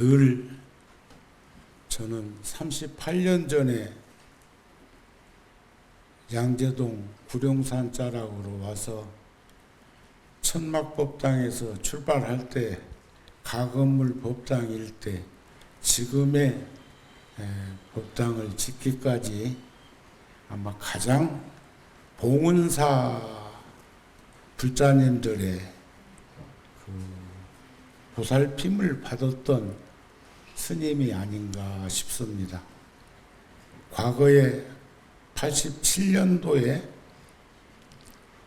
늘 저는 38년 전에 양재동 구룡산 자락으로 와서 천막법당에서 출발할 때 가건물 법당일 때 지금의 법당을 짓기까지 아마 가장 봉은사 불자님들의 그 보살핌을 받았던 스님이 아닌가 싶습니다. 과거에 87년도에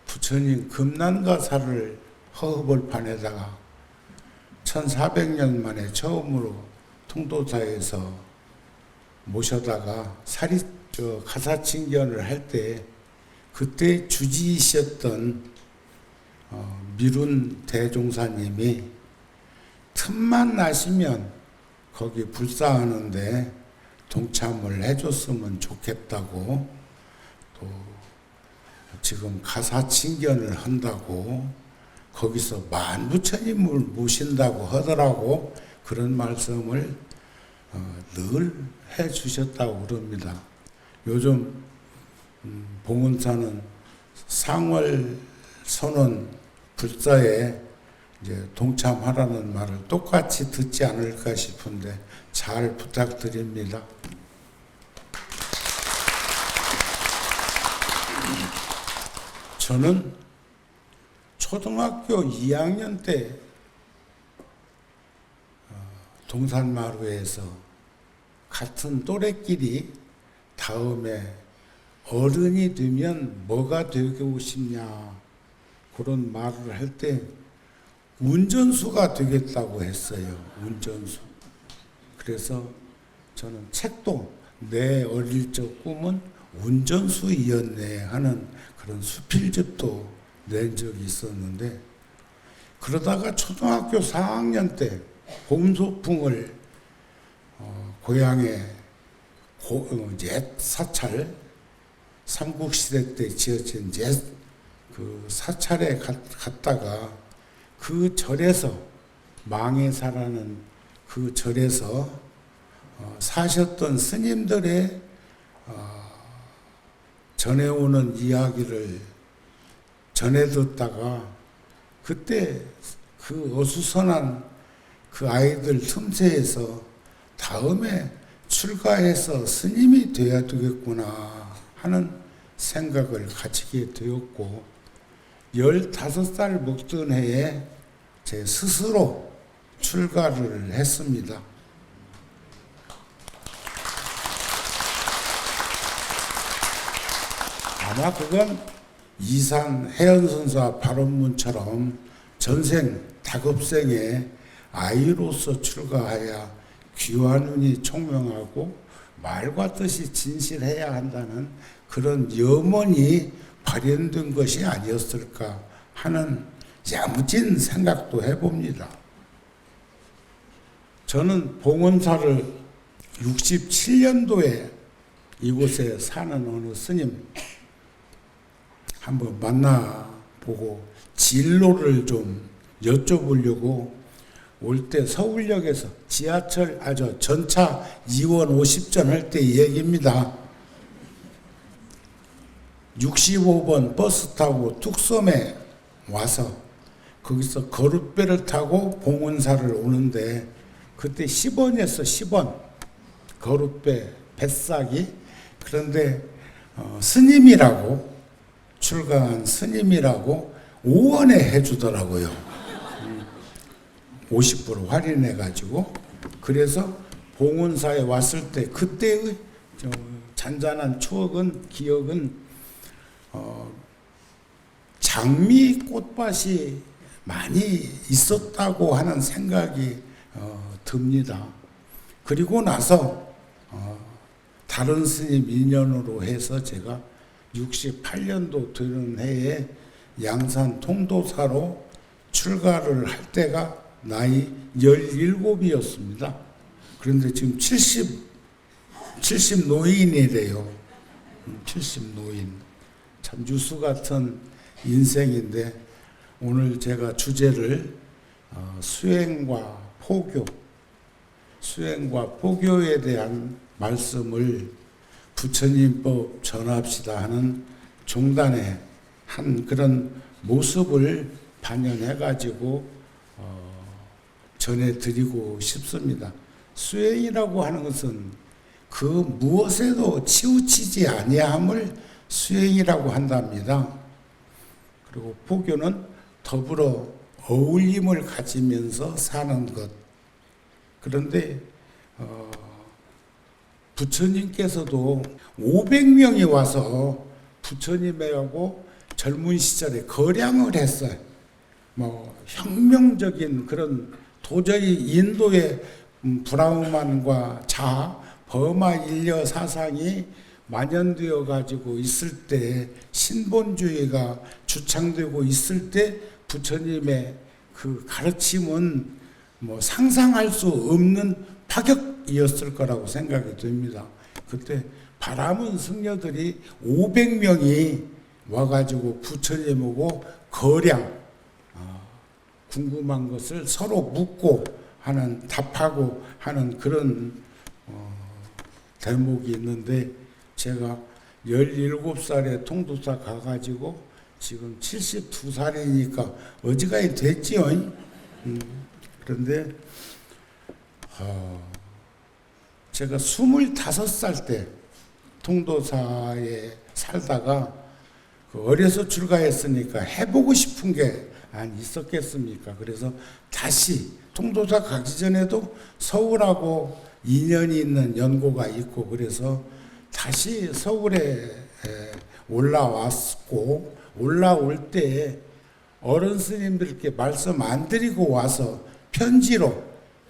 부처님 금난가사를 허허벌판에다가 1400년 만에 처음으로 통도사에서 모셔다가 가사칭견을 할 때 그때 주지이셨던 미룬 대종사님이 틈만 나시면 거기 불사하는데 동참을 해줬으면 좋겠다고, 또 지금 가사칭견을 한다고 거기서 만부처님을 모신다고 하더라고. 그런 말씀을 늘 해주셨다고 그럽니다. 요즘 봉은사는 상월선언 불사에 이제 동참하라는 말을 똑같이 듣지 않을까 싶은데 잘 부탁드립니다. 저는 초등학교 2학년 때 동산마루에서 같은 또래끼리 다음에 어른이 되면 뭐가 되고 싶냐 그런 말을 할 때 운전수가 되겠다고 했어요. 운전수. 그래서 저는 책도 내 어릴 적 꿈은 운전수이었네 하는 그런 수필집도 낸 적이 있었는데, 그러다가 초등학교 4학년 때 봄소풍을 고향에 옛 사찰 삼국시대 때 지어진 옛 그 사찰에 갔다가 그 절에서 망해사라는 그 절에서 사셨던 스님들의 전해오는 이야기를 전해 듣다가 그때 그 어수선한 그 아이들 틈새에서 다음에 출가해서 스님이 되어야 되겠구나 하는 생각을 가지게 되었고, 15살 먹던 해에 제 스스로 출가를 했습니다. 아마 그건 이산 해연선사 발언문처럼 전생 다급생에 아이로서 출가하여 귀화눈이 총명하고 말과 뜻이 진실해야 한다는 그런 염원이 발현된 것이 아니었을까 하는 야무진 생각도 해봅니다. 저는 봉은사를 67년도에 이곳에 사는 어느 스님 한번 만나보고 진로를 좀 여쭤보려고 올 때 서울역에서 지하철 전차 2원 50전 할 때 얘기입니다. 65번 버스 타고 뚝섬에 와서 거기서 거룻배를 타고 봉은사를 오는데 그때 10원이었어. 10원 거룻배 뱃삭이. 그런데 스님이라고, 출가한 스님이라고 5원에 해주더라고요. 50% 할인해가지고. 그래서 봉은사에 왔을 때 그때의 잔잔한 추억은, 기억은 장미 꽃밭이 많이 있었다고 하는 생각이 듭니다. 그리고 나서 다른 스님 인연으로 해서 제가 68년도 되는 해에 양산 통도사로 출가를 할 때가 나이 17이었습니다. 그런데 지금 70 노인이래요. 70 노인. 참 유수 같은 인생인데, 오늘 제가 주제를 수행과 포교, 수행과 포교에 대한 말씀을 부처님법 전합시다 하는 종단의 한 그런 모습을 반영해가지고 전해드리고 싶습니다. 수행이라고 하는 것은 그 무엇에도 치우치지 아니함을 수행이라고 한답니다. 그리고 포교는 더불어 어울림을 가지면서 사는 것. 그런데 부처님께서도 500명이 와서 부처님하고 젊은 시절에 거량을 했어요. 혁명적인 그런 도저히 인도의 브라흐만과 자, 버마 인려 사상이 만연되어 가지고 있을 때, 신본주의가 주창되고 있을 때 부처님의 그 가르침은 상상할 수 없는 파격이었을 거라고 생각이 듭니다. 그때 바람은 승려들이 500명이 와가지고 부처님하고 거량, 궁금한 것을 서로 묻고 하는, 답하고 하는 그런 대목이 있는데, 제가 17살에 통도사 가가지고 지금 72살이니까 어지간히 됐지요. 그런데 제가 25살 때 통도사에 살다가 어려서 출가했으니까 해보고 싶은 게 안 있었겠습니까? 그래서 다시 통도사 가기 전에도 서울하고 인연이 있는 연고가 있고 그래서 다시 서울에 올라왔고, 올라올 때 어른 스님들께 말씀 안 드리고 와서 편지로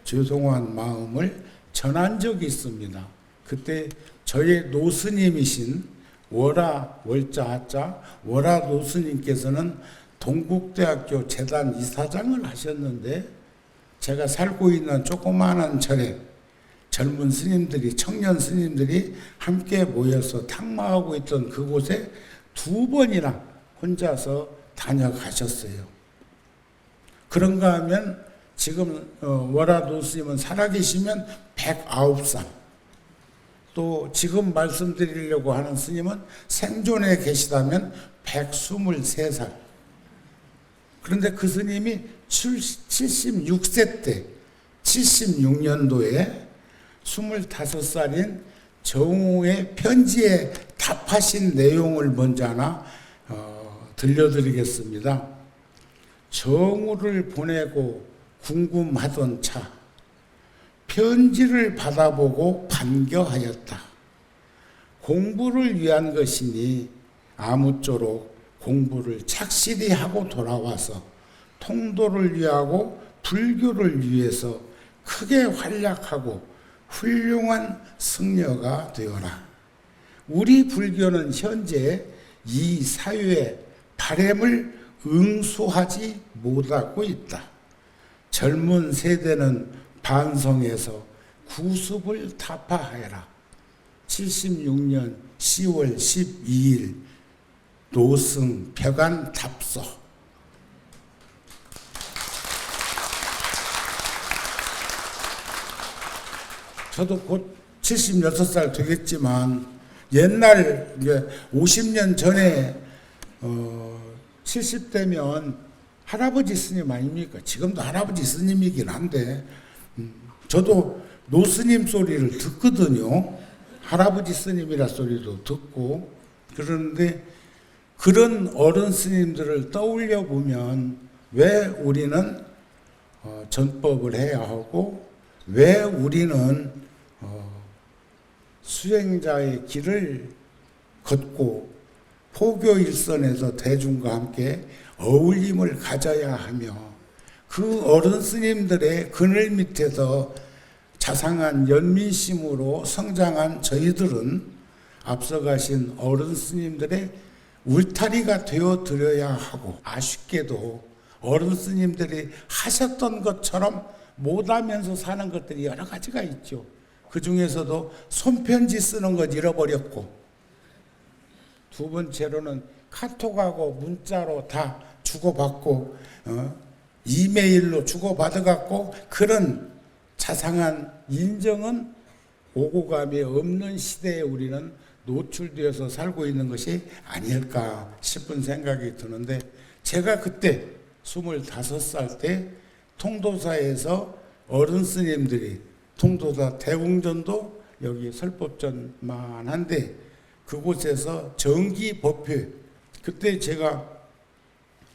죄송한 마음을 전한 적이 있습니다. 그때 저의 노스님이신 월화, 월자, 하자, 월화 노스님께서는 동국대학교 재단 이사장을 하셨는데, 제가 살고 있는 조그마한 절에 젊은 스님들이, 청년 스님들이 함께 모여서 탁마하고 있던 그곳에 2번이나 혼자서 다녀가셨어요. 그런가 하면 지금 월화도 스님은 살아계시면 109살, 또 지금 말씀드리려고 하는 스님은 생존에 계시다면 123살. 그런데 그 스님이 76세 때, 76년도에 25살인 정우의 편지에 답하신 내용을 먼저 하나 들려드리겠습니다. 정우를 보내고 궁금하던 차, 편지를 받아보고 반겨하였다. 공부를 위한 것이니 아무쪼록 공부를 착실히 하고 돌아와서 통도를 위하고 불교를 위해서 크게 활약하고 훌륭한 승려가 되어라. 우리 불교는 현재 이 사회의 바람을 응수하지 못하고 있다. 젊은 세대는 반성해서 구습을 타파하여라. 76년 10월 12일 노승 벽안 답서. 저도 곧 76살 되겠지만 옛날 이제 50년 전에 70대면 할아버지 스님 아닙니까? 지금도 할아버지 스님이긴 한데 저도 노스님 소리를 듣거든요. 할아버지 스님이라 소리도 듣고. 그런데 그런 어른 스님들을 떠올려 보면 왜 우리는 전법을 해야 하고 왜 우리는 수행자의 길을 걷고 포교 일선에서 대중과 함께 어울림을 가져야 하며, 그 어른 스님들의 그늘 밑에서 자상한 연민심으로 성장한 저희들은 앞서가신 어른 스님들의 울타리가 되어 드려야 하고, 아쉽게도 어른 스님들이 하셨던 것처럼 못하면서 사는 것들이 여러 가지가 있죠. 그 중에서도 손편지 쓰는 것 잃어버렸고, 두 번째로는 카톡하고 문자로 다 주고받고 이메일로 주고받아갖고 그런 자상한 인정은 오고 감이 없는 시대에 우리는 노출되어서 살고 있는 것이 아닐까 싶은 생각이 드는데, 제가 그때 25살 때 통도사에서 어른 스님들이, 통도사 대웅전도 여기 설법전만 한데 그곳에서 정기 법표, 그때 제가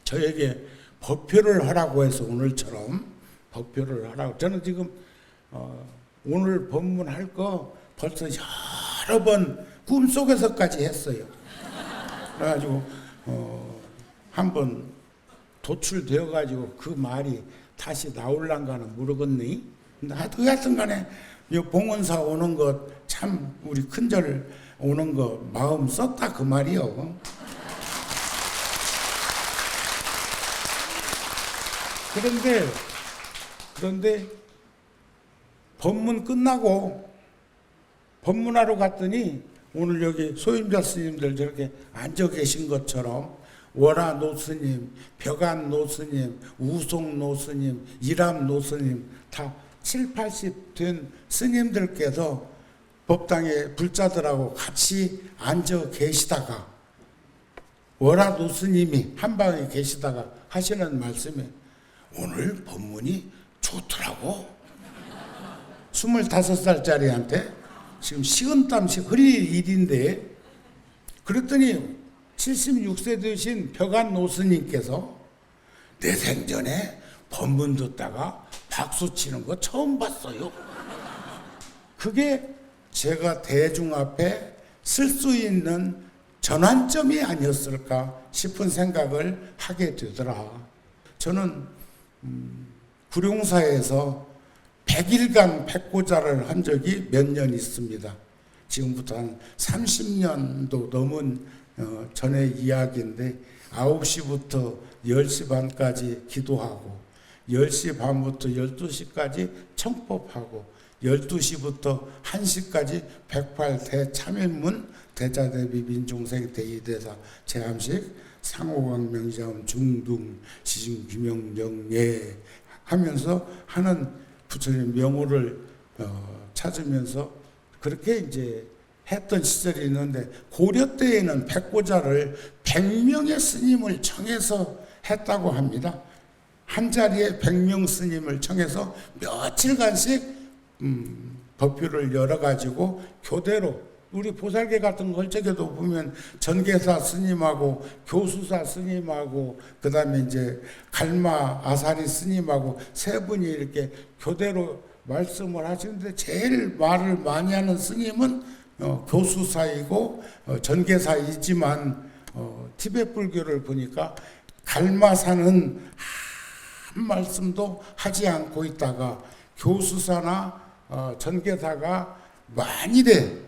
저에게 법표를 하라고 해서, 오늘처럼 법표를 하라고, 저는 지금 오늘 법문할 거 벌써 여러 번 꿈속에서까지 했어요. 그래가지고 한번 도출되어 가지고 그 말이 다시 나올란가는 모르겠네. 근데 하여튼 간에 봉헌사 오는 것 참, 우리 큰절 오는 거 마음 썼다 그 말이요. 그런데 법문 끝나고 법문하러 갔더니 오늘 여기 소임자 스님들 저렇게 앉아 계신 것처럼 월화 노스님, 벽안 노스님, 우송 노스님, 이람 노스님 다 7, 80 된 스님들께서 법당에 불자들하고 같이 앉아 계시다가 월화 노스님이 한 방에 계시다가 하시는 말씀에, 오늘 법문이 좋더라고. 25살짜리한테 지금 식은땀씩 흘릴 일인데, 그랬더니 76세 되신 벽안 노스님께서 내 생전에 법문 듣다가 박수 치는 거 처음 봤어요. 그게 제가 대중 앞에 쓸 수 있는 전환점이 아니었을까 싶은 생각을 하게 되더라. 저는 구룡사에서 100일간 백고자를 한 적이 몇 년 있습니다. 지금부터 한 30년도 넘은 전의 이야기인데, 9시부터 10시 반까지 기도하고 10시 반부터 12시까지 청법하고 12시부터 1시까지 108 대참인문 대자대비 민중생 대의대사 제함식 상호강 명자음 중둥 시중 규명정예 하면서 하는 부처님 명호를 찾으면서 그렇게 이제 했던 시절이 있는데, 고려 때에는 백고자를 100명의 스님을 청해서 했다고 합니다. 한 자리에 100명 스님을 청해서 며칠간씩 법표를 열어가지고 교대로, 우리 보살계 같은 걸저게도 보면 전계사 스님하고 교수사 스님하고 그 다음에 이제 갈마 아사리 스님하고 세 분이 이렇게 교대로 말씀을 하시는데, 제일 말을 많이 하는 스님은 교수사이고 전계사이지만 티베트 불교를 보니까 갈마사는 한 말씀도 하지 않고 있다가 교수사나 전계사가 만일에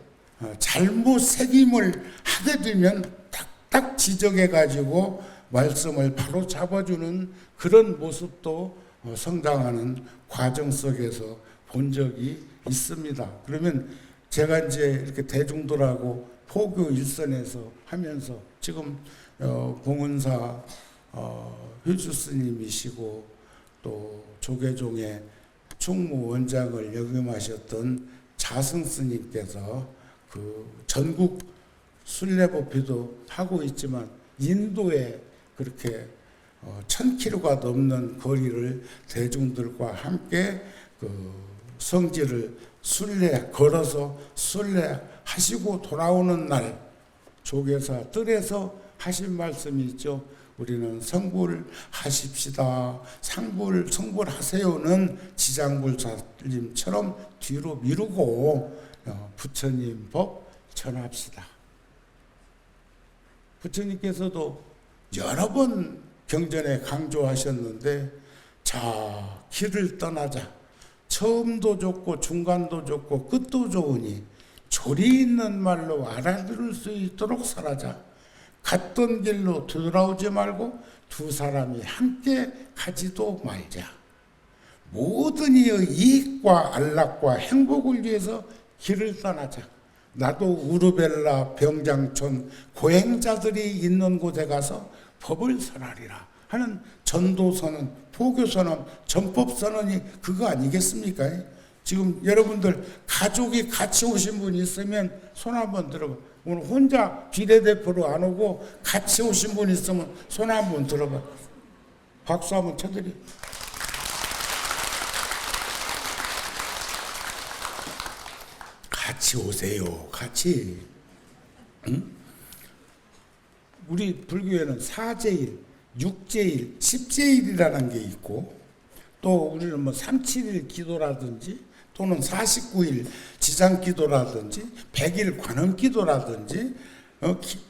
잘못 새김을 하게 되면 딱딱 지적해 가지고 말씀을 바로 잡아주는 그런 모습도 성장하는 과정 속에서 본 적이 있습니다. 그러면 제가 이제 이렇게 대중들하고 포교 일선에서 하면서 지금 봉헌사 효주 스님이시고 또 조계종의 총무원장을 역임하셨던 자승 스님께서 그 전국 순례법회도 하고 있지만 인도에 그렇게 1000km가 넘는 거리를 대중들과 함께 그 성지를 걸어서 순례하시고 돌아오는 날 조계사 뜰에서 하신 말씀이 있죠. 우리는 성불하십시다. 성불하세요는 지장불사님처럼 뒤로 미루고 부처님 법 전합시다. 부처님께서도 여러 번 경전에 강조하셨는데, 자, 길을 떠나자. 처음도 좋고 중간도 좋고 끝도 좋으니 조리 있는 말로 알아들을 수 있도록 살아자. 갔던 길로 되돌아오지 말고 두 사람이 함께 가지도 말자. 모든 이의 이익과 안락과 행복을 위해서 길을 떠나자. 나도 우르벨라 병장촌 고행자들이 있는 곳에 가서 법을 설하리라 하는 전도선언, 포교선언, 전법선언이 그거 아니겠습니까? 지금 여러분들 가족이 같이 오신 분 있으면 손 한번 들어봐. 오늘 혼자 비례대표로 안 오고 같이 오신 분 있으면 손 한번 들어봐. 박수 한번 쳐드려. 같이 오세요. 같이. 응? 우리 불교에는 4제일, 6제일, 10제일이라는 게 있고, 또 우리는 뭐 37일 기도라든지 또는 49일 지상 기도라든지 100일 관음 기도라든지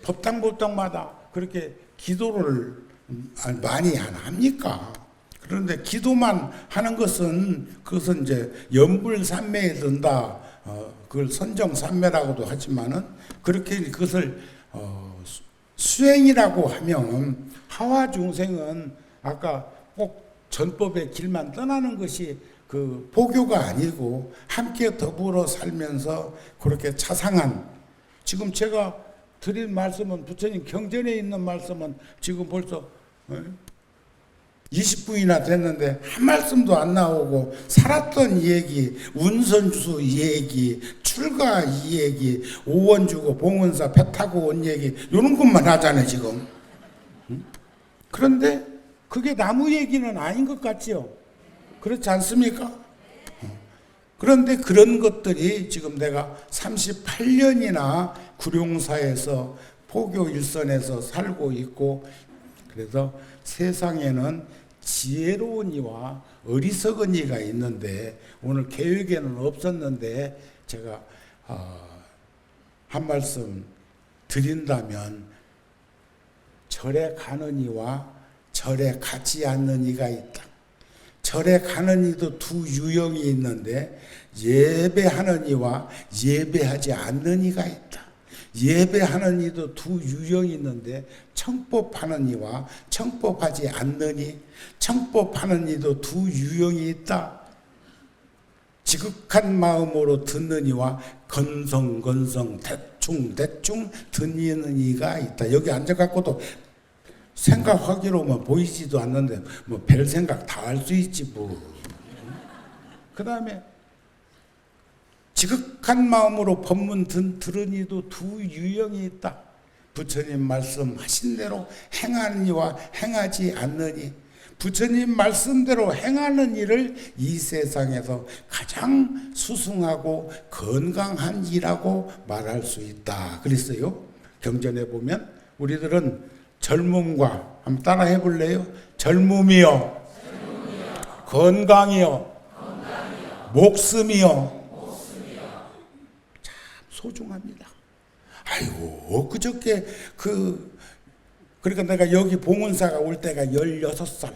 법당마다 그렇게 기도를 많이 안 합니까? 그런데 기도만 하는 그것은 이제 연불산매에 든다. 그걸 선정산매라고도 하지만은 그렇게 그것을 수행이라고 하면 하와 중생은 아까 꼭 전법의 길만 떠나는 것이 그 포교가 아니고 함께 더불어 살면서 그렇게 자상한, 지금 제가 드린 말씀은 부처님 경전에 있는 말씀은 지금 벌써 20분이나 됐는데 한 말씀도 안 나오고 살았던 얘기, 운선주 얘기, 출가 이 얘기, 오원 주고 봉은사 배 타고 온 얘기 이런 것만 하잖아요 지금. 그런데 그게 나무 얘기는 아닌 것 같지요? 그렇지 않습니까? 그런데 그런 것들이 지금 내가 38년이나 구룡사에서 포교 일선에서 살고 있고, 그래서 세상에는 지혜로운 이와 어리석은 이가 있는데 오늘 계획에는 없었는데 제가 한 말씀 드린다면, 절에 가는 이와 절에 가지 않는 이가 있다. 절에 가는 이도 두 유형이 있는데 예배하는 이와 예배하지 않는 이가 있다. 예배하는 이도 두 유형이 있는데 청법하는 이와 청법하지 않는 이, 청법하는 이도 두 유형이 있다. 지극한 마음으로 듣는 이와 건성건성 대충 듣는 이가 있다. 여기 앉아갖고도 생각하기로만 보이지도 않는데 뭐 별 생각 다 할 수 있지 뭐. 그 다음에 지극한 마음으로 법문 들은 이도 두 유형이 있다. 부처님 말씀하신 대로 행하는 이와 행하지 않는 이. 부처님 말씀대로 행하는 일을 이 세상에서 가장 수승하고 건강한 일이라고 말할 수 있다 그랬어요. 경전에 보면 우리들은 젊음과 한번 따라 해볼래요? 젊음이요, 건강이요, 목숨이요. 참 소중합니다. 아이고 그저께 그러니까 내가 여기 봉은사가 올 때가 16살,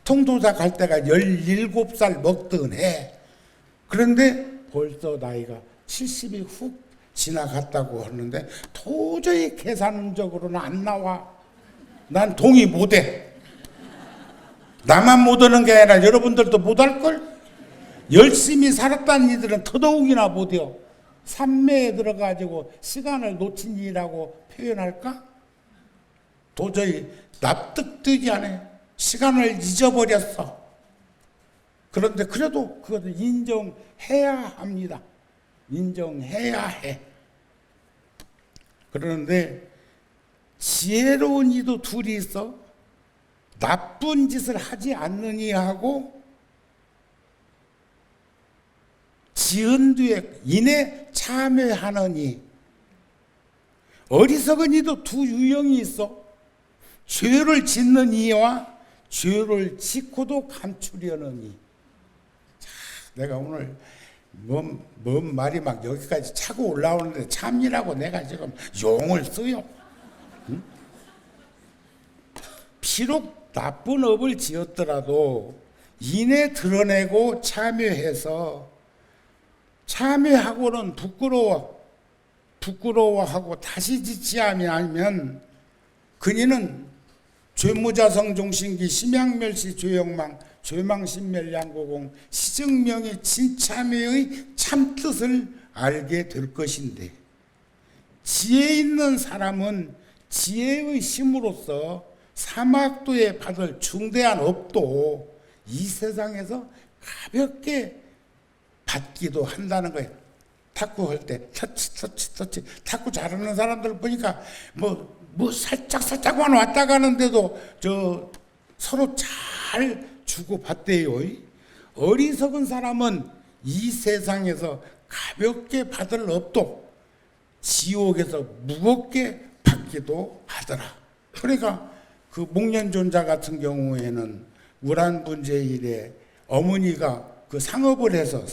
통도사 갈 때가 17살 먹던 해. 그런데 벌써 나이가 70이 훅 지나갔다고 하는데 도저히 계산적으로는 안 나와. 난 동의 못해. 나만 못하는 게 아니라 여러분들도 못할걸? 열심히 살았다는 이들은 더더욱이나 못해요. 산매에 들어가지고 시간을 놓친 일이라고 표현할까? 도저히 납득되지 않아요. 시간을 잊어버렸어. 그런데 그래도 그것을 인정해야 합니다. 인정해야 해. 그런데 지혜로운 이도 둘이 있어. 나쁜 짓을 하지 않느니 하고 지은 뒤에 인에 참여하느니. 어리석은 이도 두 유형이 있어. 죄를 짓는 이와 죄를 짓고도 감추려느니. 내가 오늘 뭔 말이 막 여기까지 차고 올라오는데 참이라고 내가 지금 용을 써요. 응? 비록 나쁜 업을 지었더라도 인에 드러내고 참여해서, 참여하고는 부끄러워하고 다시 짓지 않으면 그니는 죄무자성 종신기 심양멸시 죄영망 죄망신멸양고공 시증명의 진참회의 참뜻을 알게 될 것인데, 지혜 있는 사람은 지혜의 힘으로써 사막도에 받을 중대한 업도 이 세상에서 가볍게 받기도 한다는 거예요. 탁구 할 때 터치 탁구 잘하는 사람들 보니까 뭐 살짝만 왔다 가는데도 서로 잘 주고 받대요. 어리석은 사람은 이 세상에서 가볍게 받을 업도 지옥에서 무겁게 받기도 하더라. 그러니까 그 목련존자 같은 경우에는 우란분재일에 어머니가 그 상업을 해서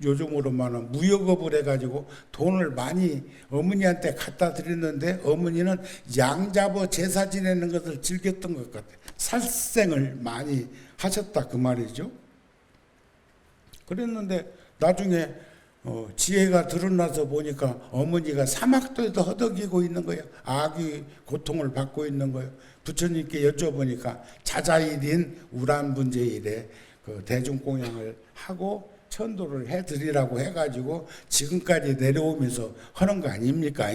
요즘으로 말하면 무역업을 해가지고 돈을 많이 어머니한테 갖다 드렸는데 어머니는 양잡어 제사 지내는 것을 즐겼던 것 같아요. 살생을 많이 하셨다 그 말이죠. 그랬는데 나중에 지혜가 드러나서 보니까 어머니가 사막도에도 허덕이고 있는 거예요. 아기 고통을 받고 있는 거예요. 부처님께 여쭤보니까 자자일인 우란분재일에 그 대중공양을 하고 천도를 해드리라고 해가지고 지금까지 내려오면서 하는 거 아닙니까?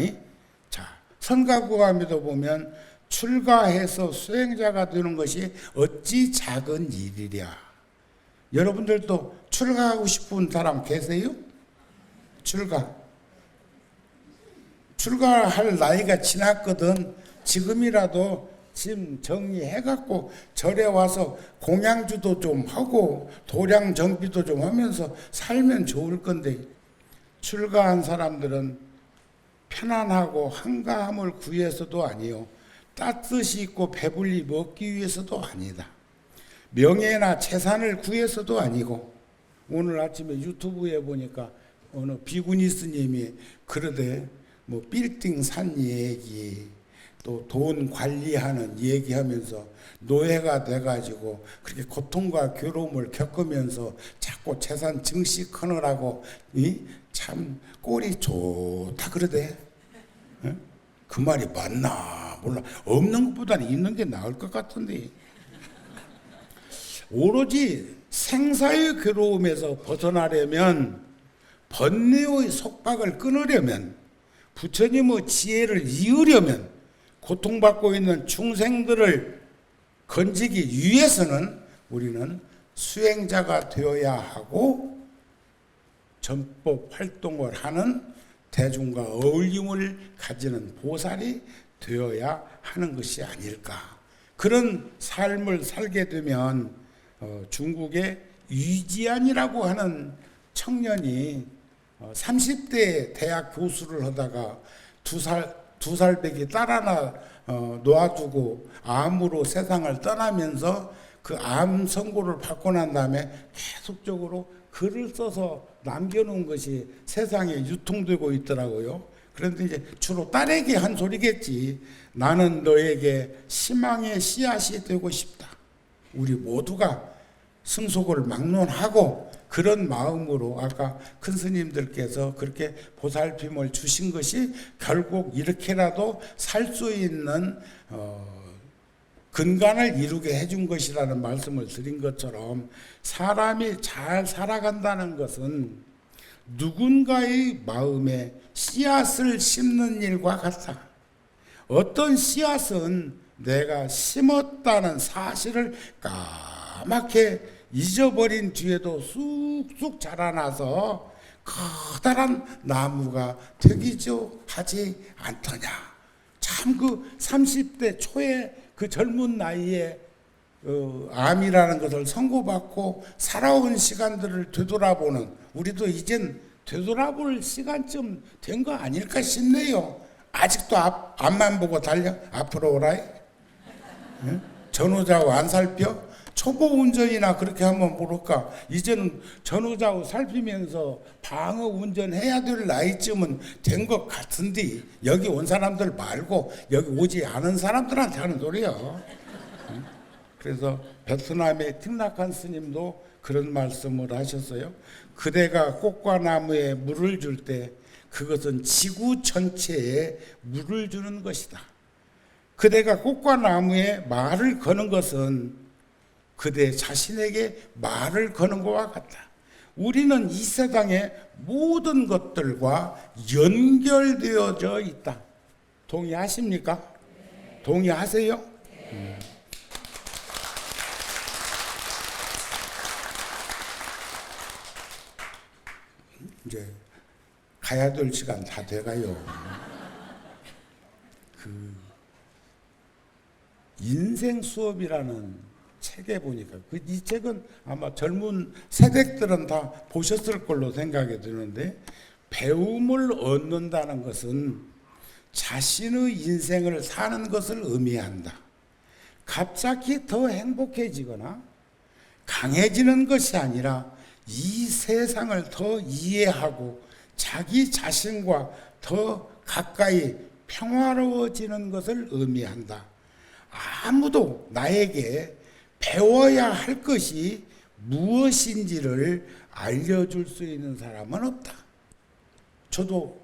자, 선가구감에도 보면 출가해서 수행자가 되는 것이 어찌 작은 일이랴. 여러분들도 출가하고 싶은 사람 계세요? 출가할 나이가 지났거든. 지금이라도 짐 정리해갖고 절에 와서 공양주도 좀 하고 도량 정비도 좀 하면서 살면 좋을 건데, 출가한 사람들은 편안하고 한가함을 구해서도 아니요, 따뜻이 있고 배불리 먹기 위해서도 아니다. 명예나 재산을 구해서도 아니고, 오늘 아침에 유튜브에 보니까 어느 비구니 스님이 그러되 뭐 빌딩 산 얘기, 또 돈 관리하는 얘기하면서 노예가 돼가지고 그렇게 고통과 괴로움을 겪으면서 자꾸 재산 증식하느라고 참 꼴이 좋다 그러대. 그 말이 맞나 몰라. 없는 것보다는 있는 게 나을 것 같은데, 오로지 생사의 괴로움에서 벗어나려면, 번뇌의 속박을 끊으려면, 부처님의 지혜를 이으려면, 고통받고 있는 중생들을 건지기 위해서는 우리는 수행자가 되어야 하고 전법 활동을 하는 대중과 어울림을 가지는 보살이 되어야 하는 것이 아닐까. 그런 삶을 살게 되면 중국의 유지안이라고 하는 청년이 30대에 대학 교수를 하다가 두 살배기 딸 하나 놓아두고 암으로 세상을 떠나면서 그 암 선고를 받고 난 다음에 계속적으로 글을 써서 남겨놓은 것이 세상에 유통되고 있더라고요. 그런데 이제 주로 딸에게 한 소리겠지. 나는 너에게 희망의 씨앗이 되고 싶다. 우리 모두가 승속을 막론하고 그런 마음으로 아까 큰 스님들께서 그렇게 보살핌을 주신 것이 결국 이렇게라도 살 수 있는 근간을 이루게 해준 것이라는 말씀을 드린 것처럼, 사람이 잘 살아간다는 것은 누군가의 마음에 씨앗을 심는 일과 같다. 어떤 씨앗은 내가 심었다는 사실을 까맣게 잊어버린 뒤에도 쑥쑥 자라나서 커다란 나무가 되기죠 하지 않더냐. 참 그 30대 초에 그 젊은 나이에 암이라는 것을 선고받고 살아온 시간들을 되돌아보는, 우리도 이젠 되돌아볼 시간쯤 된 거 아닐까 싶네요. 아직도 앞만 보고 달려? 앞으로 오라이? 응? 전후좌우 안 살펴? 초보 운전이나 그렇게 하면 모를까. 이제는 전후좌우 살피면서 방어 운전해야 될 나이쯤은 된 것 같은데, 여기 온 사람들 말고 여기 오지 않은 사람들한테 하는 소리야. 그래서 베트남의 틱나칸 스님도 그런 말씀을 하셨어요. 그대가 꽃과 나무에 물을 줄 때 그것은 지구 전체에 물을 주는 것이다. 그대가 꽃과 나무에 말을 거는 것은 그대 자신에게 말을 거는 것과 같다. 우리는 이 세상의 모든 것들과 연결되어져 있다. 동의하십니까? 동의하세요? 이제 가야 될 시간 다 돼가요. 그 인생 수업이라는 책에 보니까 이 책은 아마 젊은 세대들은 다 보셨을 걸로 생각이 드는데, 배움을 얻는다는 것은 자신의 인생을 사는 것을 의미한다. 갑자기 더 행복해지거나 강해지는 것이 아니라 이 세상을 더 이해하고 자기 자신과 더 가까이 평화로워지는 것을 의미한다. 아무도 나에게 배워야 할 것이 무엇인지를 알려줄 수 있는 사람은 없다. 저도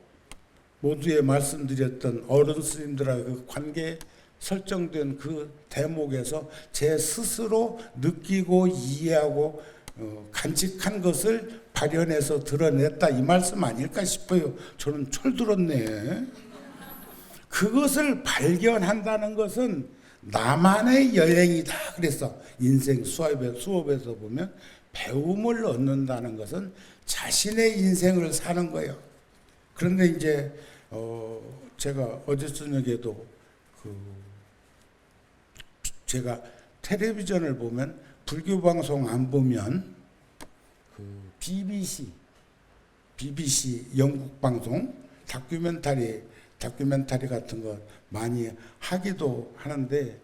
모두에 말씀드렸던 어른 스님들하고 그 관계 설정된 그 대목에서 제 스스로 느끼고 이해하고 간직한 것을 발현해서 드러냈다, 이 말씀 아닐까 싶어요. 저는 철들었네. 그것을 발견한다는 것은 나만의 여행이다. 그래서 인생 수업에서 보면 배움을 얻는다는 것은 자신의 인생을 사는 거예요. 그런데 이제 제가 어제 저녁에도 제가 텔레비전을 보면, 불교 방송 안 보면 BBC 영국 방송 다큐멘터리 같은 거 많이 하기도 하는데,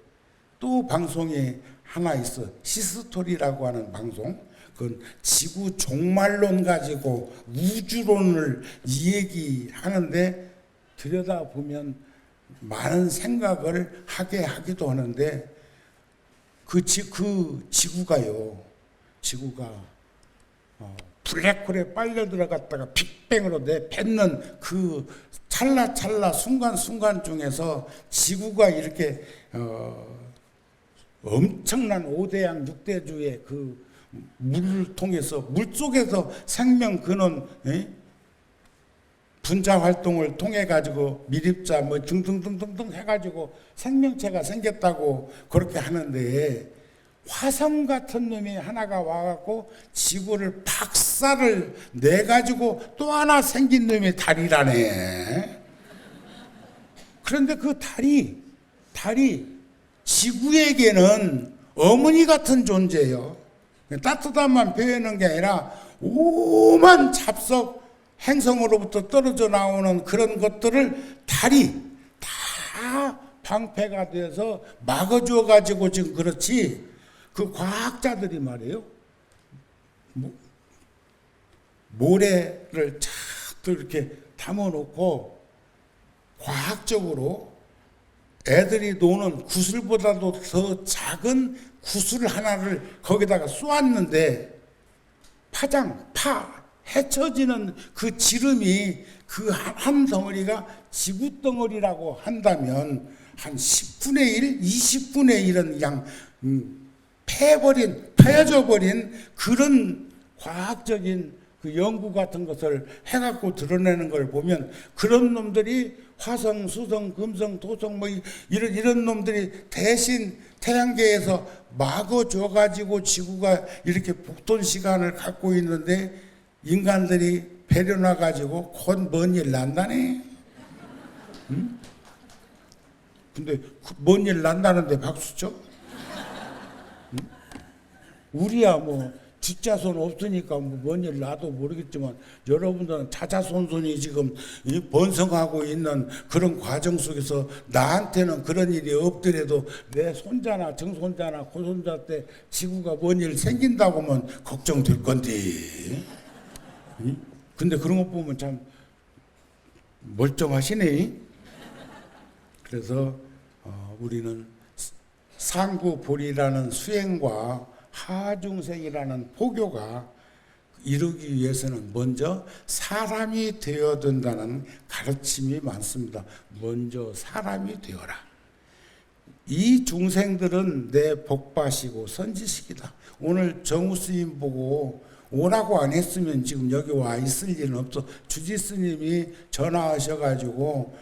또 방송이 하나 있어. 히스토리라고 하는 방송. 그건 지구 종말론 가지고 우주론을 얘기하는데, 들여다보면 많은 생각을 하게 하기도 하는데, 그 지구가 블랙홀에 빨려 들어갔다가 빅뱅으로 내뱉는 그 찰나찰나 순간순간 중에서 지구가 이렇게 엄청난 5대양 6대주의 그 물을 통해서, 물 속에서 생명 근원, 분자 활동을 통해 가지고 미립자 뭐 등등등등등 해가지고 생명체가 생겼다고 그렇게 하는데, 화성 같은 놈이 하나가 와갖고 지구를 박살을 내가지고 또 하나 생긴 놈이 달이라네. 그런데 그 달이 지구에게는 어머니 같은 존재예요. 따뜻함만 표현하는 게 아니라 오만 잡석 행성으로부터 떨어져 나오는 그런 것들을 달이 다 방패가 돼서 막아줘 가지고 지금 그렇지. 그 과학자들이 말이에요, 모래를 착 이렇게 담아놓고 과학적으로 애들이 노는 구슬보다도 더 작은 구슬 하나를 거기다가 쏘았는데, 헤쳐지는 그 지름이 그 한 덩어리가 지구 덩어리라고 한다면 한 10분의 1, 20분의 1은 그냥 패여져 버린 그런 과학적인 그 연구 같은 것을 해갖고 드러내는 걸 보면, 그런 놈들이 화성, 수성, 금성, 토성 뭐 이런 놈들이 대신 태양계에서 막아줘가지고 지구가 이렇게 복돈 시간을 갖고 있는데, 인간들이 배려놔가지고 곧 먼 일 난다네. 응? 근데 먼 일 난다는데 박수 쳐? 응? 우리야 뭐 뒷자손 없으니까 뭐 뭔 일 나도 모르겠지만, 여러분들은 자자손손이 지금 번성하고 있는 그런 과정 속에서 나한테는 그런 일이 없더라도 내 손자나 증손자나 고손자 때 지구가 뭔 일 생긴다고 하면 걱정될 건데. 근데 그런 거 보면 참 멀쩡하시네. 그래서 우리는 상구보리라는 수행과 하중생이라는 포교가 이루기 위해서는 먼저 사람이 되어야 된다는 가르침이 많습니다. 먼저 사람이 되어라. 이 중생들은 내 복받이고 선지식이다. 오늘 정우 스님 보고 오라고 안 했으면 지금 여기 와 있을 일은 없어. 주지 스님이 전화하셔가지고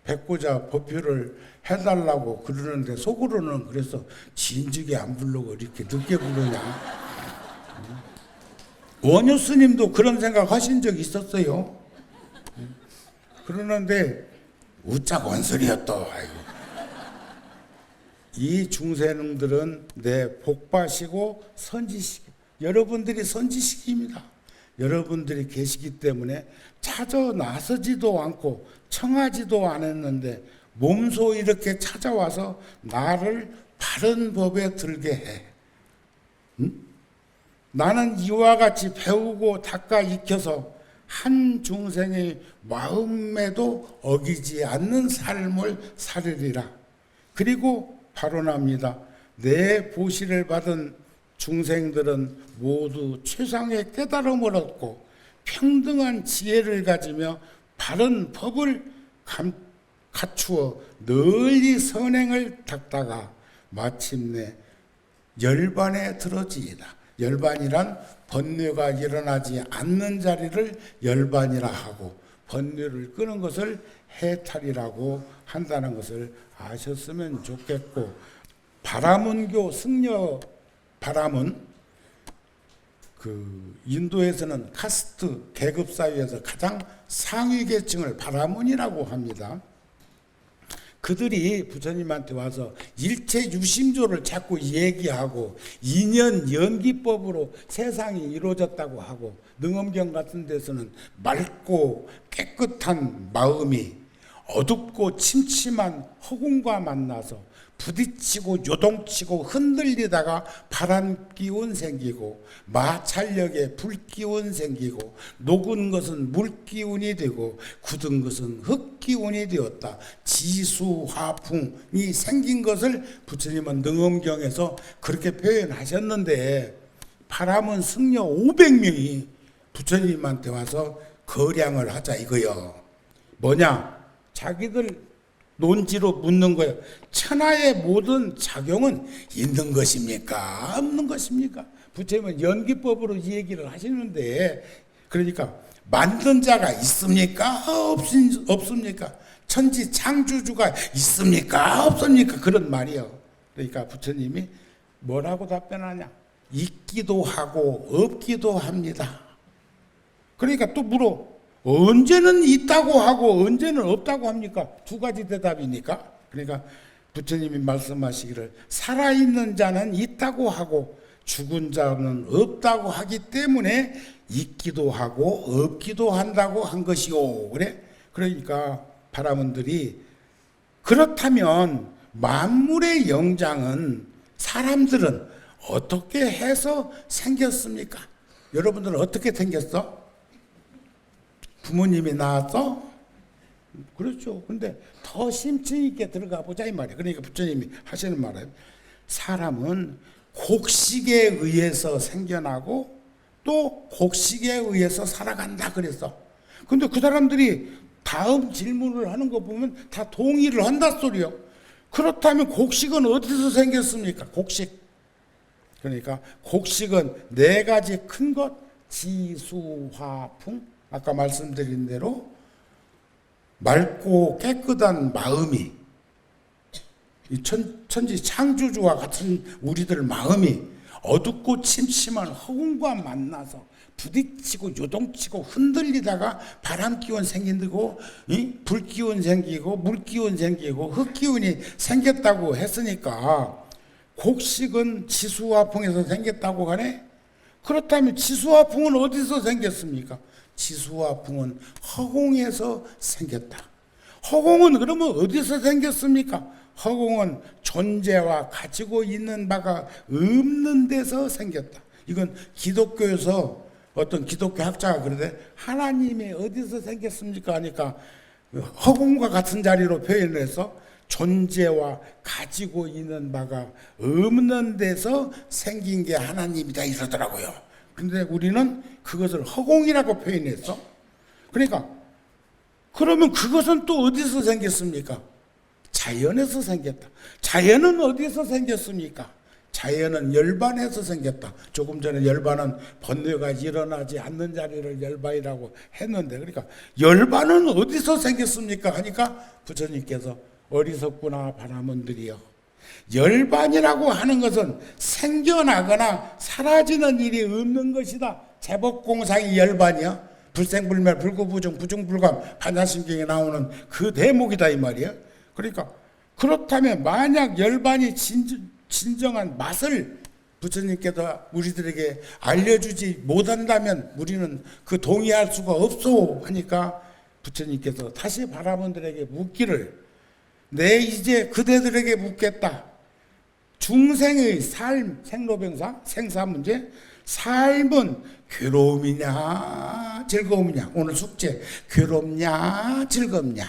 백고자 법표를 해달라고 그러는데, 속으로는 그래서 진즉에 안 부르고 이렇게 늦게 부르냐. 원효 스님도 그런 생각 하신 적 있었어요. 그러는데 우짝 원소리야 또. 아이고. 이 중생들은 내 복바시고 선지식, 여러분들이 선지식입니다. 여러분들이 계시기 때문에 찾아 나서지도 않고 청하지도 않았는데 몸소 이렇게 찾아와서 나를 바른 법에 들게 해. 응? 나는 이와 같이 배우고 닦아 익혀서 한 중생의 마음에도 어기지 않는 삶을 살으리라. 그리고 발언합니다. 내 보시를 받은 중생들은 모두 최상의 깨달음을 얻고 평등한 지혜를 가지며 바른 법을 갖추어 널리 선행을 닦다가 마침내 열반에 들어지이다. 열반이란 번뇌가 일어나지 않는 자리를 열반이라 하고 번뇌를 끄는 것을 해탈이라고 한다는 것을 아셨으면 좋겠고, 바라문교 승려 바람은 그 인도에서는 카스트 계급 사회에서 가장 상위 계층을 바라문이라고 합니다. 그들이 부처님한테 와서 일체 유심조를 자꾸 얘기하고 인연 연기법으로 세상이 이루어졌다고 하고, 능엄경 같은 데서는 맑고 깨끗한 마음이 어둡고 침침한 허공과 만나서 부딪히고 요동치고 흔들리다가 바람기운 생기고, 마찰력에 불기운 생기고, 녹은 것은 물기운이 되고 굳은 것은 흙기운이 되었다. 지수화풍이 생긴 것을 부처님은 능엄경에서 그렇게 표현하셨는데, 바람은 승려 500명이 부처님한테 와서 거량을 하자 이거요. 뭐냐? 자기들 논지로 묻는 거예요. 천하의 모든 작용은 있는 것입니까? 없는 것입니까? 부처님은 연기법으로 이 얘기를 하시는데, 그러니까 만든 자가 있습니까? 없습니까? 천지 창조주가 있습니까? 없습니까? 그런 말이요. 그러니까 부처님이 뭐라고 답변하냐? 있기도 하고 없기도 합니다. 그러니까 또 물어. 언제는 있다고 하고 언제는 없다고 합니까? 두 가지 대답이니까. 그러니까 부처님이 말씀하시기를 살아있는 자는 있다고 하고 죽은 자는 없다고 하기 때문에 있기도 하고 없기도 한다고 한 것이오. 그래? 그러니까 바라문들이 그렇다면 만물의 영장은 사람들은 어떻게 해서 생겼습니까? 여러분들은 어떻게 생겼어? 부모님이 낳았어? 그렇죠. 근데 더 심층 있게 들어가 보자 이 말이에요. 그러니까 부처님이 하시는 말은 사람은 곡식에 의해서 생겨나고 또 곡식에 의해서 살아간다 그랬어. 근데 그 사람들이 다음 질문을 하는 거 보면 다 동의를 한다 소리요. 그렇다면 곡식은 어디서 생겼습니까? 곡식. 그러니까 곡식은 네 가지 큰 것, 지수화풍. 아까 말씀드린 대로 맑고 깨끗한 마음이, 이 천지 창조주와 같은 우리들 마음이 어둡고 침침한 허공과 만나서 부딪히고 요동치고 흔들리다가 바람기운 생기고 불기운 생기고 물기운 생기고 흙기운이 생겼다고 했으니까 곡식은 지수화풍에서 생겼다고 하네. 그렇다면 지수화풍은 어디서 생겼습니까? 지수화풍은 허공에서 생겼다. 허공은 그러면 어디서 생겼습니까? 허공은 존재와 가지고 있는 바가 없는 데서 생겼다. 이건 기독교에서 어떤 기독교 학자가 그러대. 하나님이 어디서 생겼습니까? 하니까 허공과 같은 자리로 표현해서 존재와 가지고 있는 바가 없는 데서 생긴 게 하나님이다 이러더라고요. 근데 우리는 그것을 허공이라고 표현했어. 그러니까 그러면 그것은 또 어디서 생겼습니까? 자연에서 생겼다. 자연은 어디서 생겼습니까? 자연은 열반에서 생겼다. 조금 전에 열반은 번뇌가 일어나지 않는 자리를 열반이라고 했는데, 그러니까 열반은 어디서 생겼습니까? 하니까 부처님께서 어리석구나 바라문들이여. 열반이라고 하는 것은 생겨나거나 사라지는 일이 없는 것이다. 제법공상이 열반이야. 불생불멸 불구부정 부중불감 반야심경에 나오는 그 대목이다 이 말이야. 그러니까 그렇다면 만약 열반이 진정한 맛을 부처님께서 우리들에게 알려주지 못한다면 우리는 그 동의할 수가 없소 하니까 부처님께서 다시 바라본들에게 묻기를 내 이제 그대들에게 묻겠다. 중생의 삶, 생로병사, 생사문제, 삶은 괴로움이냐 즐거움이냐. 오늘 숙제 괴롭냐 즐겁냐.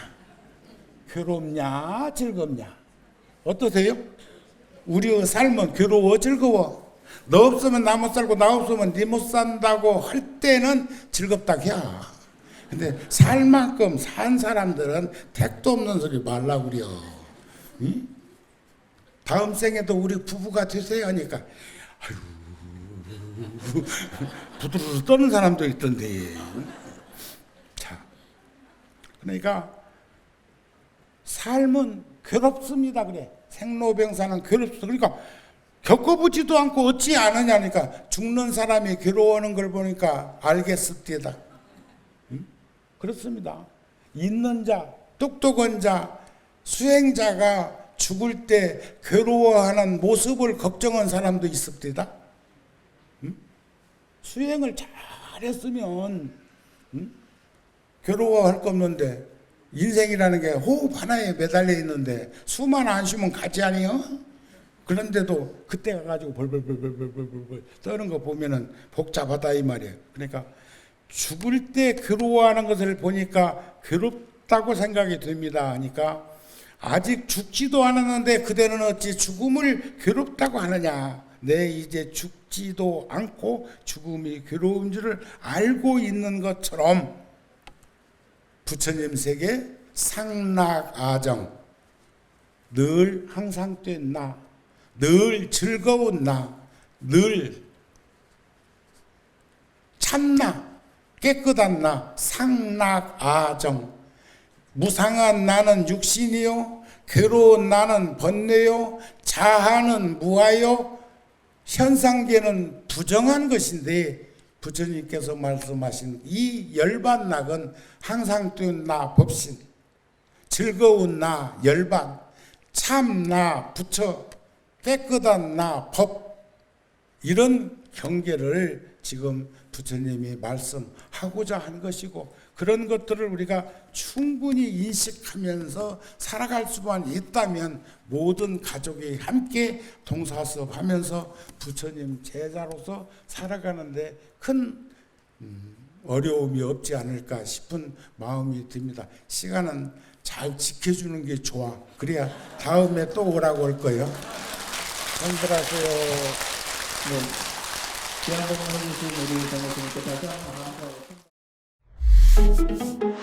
괴롭냐 즐겁냐. 어떠세요? 우리의 삶은 괴로워 즐거워. 너 없으면 나 못 살고 나 없으면 네 못 산다고 할 때는 즐겁다 해야. 근데 살 만큼 산 사람들은 택도 없는 소리 말라고 그래요. 응? 다음 생에도 우리 부부가 되세요 하니까 아유 부드러워 떠는 사람도 있던데. 자, 그러니까 삶은 괴롭습니다 그래. 생로병사는 괴롭습니다. 그러니까 겪어보지도 않고 어찌 아느냐니까 죽는 사람이 괴로워하는 걸 보니까 알겠습니다. 그렇습니다. 있는 자, 똑똑한 자, 수행자가 죽을 때 괴로워하는 모습을 걱정한 사람도 있습니다. 수행을 잘했으면 괴로워할 거 없는데 인생이라는 게 호흡 하나에 매달려 있는데 숨만 안 쉬면 가지 아니요? 그런데도 그때 가가지고 벌벌벌벌벌벌 떠는 거 보면은 복잡하다 이 말이에요. 그러니까 죽을 때 괴로워하는 것을 보니까 괴롭다고 생각이 됩니다 하니까 아직 죽지도 않았는데 그대는 어찌 죽음을 괴롭다고 하느냐. 내 이제 죽지도 않고 죽음이 괴로운 줄을 알고 있는 것처럼 부처님 세계 상락아정 늘 항상 된 나, 늘 즐거운 나, 늘 참나 깨끗한 나, 상락아정. 무상한 나는 육신이요, 괴로운 나는 번뇌요, 자하는 무아요, 현상계는 부정한 것인데 부처님께서 말씀하신 이 열반낙은 항상 뜬 나 법신, 즐거운 나 열반, 참나 부처, 깨끗한 나 법, 이런 경계를 지금 부처님이 말씀하고자 한 것이고 그런 것들을 우리가 충분히 인식하면서 살아갈 수만 있다면 모든 가족이 함께 동사섭하면서 부처님 제자로서 살아가는데 큰 어려움이 없지 않을까 싶은 마음이 듭니다. 시간은 잘 지켜주는 게 좋아. 그래야 다음에 또 오라고 할 거예요. 힘들하세요. 네. 지난번에 해주신 우리 장로님께 다시 한번 감사하고